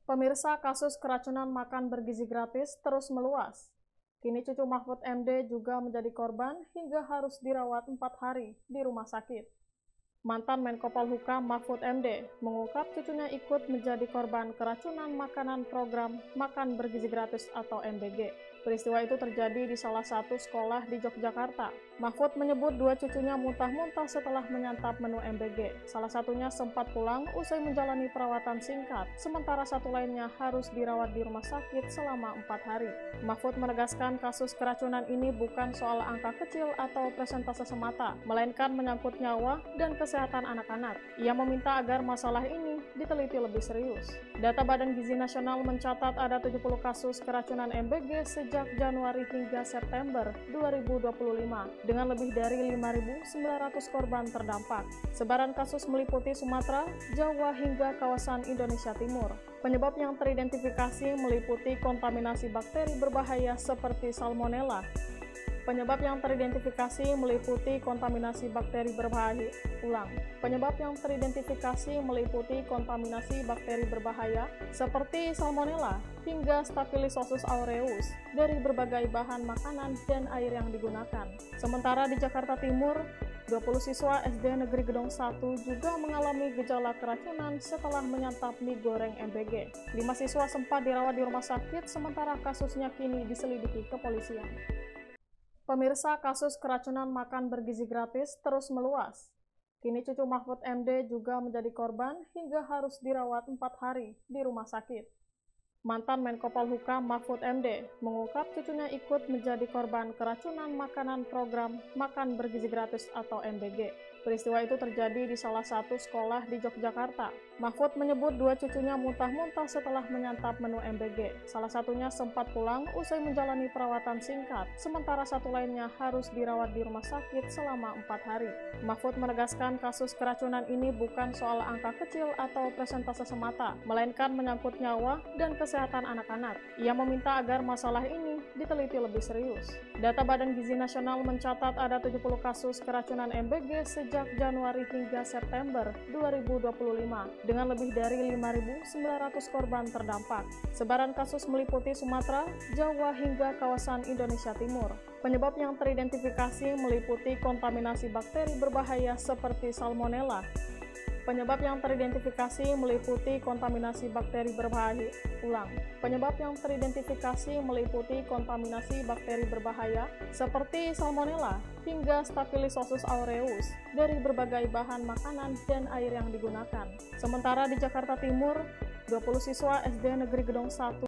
Pemirsa, kasus keracunan makan bergizi gratis terus meluas. Kini cucu Mahfud MD juga menjadi korban hingga harus dirawat 4 hari di rumah sakit. Mantan Menko Polhukam Mahfud MD mengungkap cucunya ikut menjadi korban keracunan makanan program Makan Bergizi Gratis atau MBG. Peristiwa itu terjadi di salah satu sekolah di Yogyakarta. Mahfud menyebut dua cucunya muntah-muntah setelah menyantap menu MBG. Salah satunya sempat pulang usai menjalani perawatan singkat, sementara satu lainnya harus dirawat di rumah sakit selama 4 hari. Mahfud menegaskan kasus keracunan ini bukan soal angka kecil atau persentase semata, melainkan menyangkut nyawa dan kesehatan anak-anak. Ia meminta agar masalah ini diteliti lebih serius. Data Badan Gizi Nasional mencatat ada 70 kasus keracunan MBG sejak Januari hingga September 2025, dengan lebih dari 5.900 korban terdampak. Sebaran kasus meliputi Sumatera, Jawa hingga kawasan Indonesia Timur. Penyebab yang teridentifikasi meliputi kontaminasi bakteri berbahaya seperti Salmonella. Penyebab yang teridentifikasi meliputi kontaminasi bakteri berbahaya. Penyebab yang teridentifikasi meliputi kontaminasi bakteri berbahaya seperti Salmonella hingga Staphylococcus aureus dari berbagai bahan makanan dan air yang digunakan. Sementara di Jakarta Timur, 20 siswa SD Negeri Gedong 1 juga mengalami gejala keracunan setelah menyantap mie goreng MBG. 5 siswa sempat dirawat di rumah sakit, sementara kasusnya kini diselidiki kepolisian. Pemirsa, kasus keracunan makan bergizi gratis terus meluas. Kini cucu Mahfud MD juga menjadi korban hingga harus dirawat 4 hari di rumah sakit. Mantan Menko Polhukam Mahfud MD mengungkap cucunya ikut menjadi korban keracunan makanan program Makan Bergizi Gratis atau MBG. Peristiwa itu terjadi di salah satu sekolah di Yogyakarta. Mahfud menyebut dua cucunya muntah-muntah setelah menyantap menu MBG. Salah satunya sempat pulang usai menjalani perawatan singkat, sementara satu lainnya harus dirawat di rumah sakit selama 4 hari. Mahfud menegaskan kasus keracunan ini bukan soal angka kecil atau persentase semata, melainkan menyangkut nyawa dan kesehatan anak-anak. Ia meminta agar masalah ini diteliti lebih serius. Data Badan Gizi Nasional mencatat ada 70 kasus keracunan MBG sejak Januari hingga September 2025, dengan lebih dari 5.900 korban terdampak. Sebaran kasus meliputi Sumatera, Jawa hingga kawasan Indonesia Timur. Penyebab yang teridentifikasi meliputi kontaminasi bakteri berbahaya seperti Salmonella. Penyebab yang teridentifikasi meliputi kontaminasi bakteri berbahaya. Penyebab yang teridentifikasi meliputi kontaminasi bakteri berbahaya seperti Salmonella hingga Staphylococcus aureus dari berbagai bahan makanan dan air yang digunakan. Sementara di Jakarta Timur, 20 siswa SD Negeri Gedong 1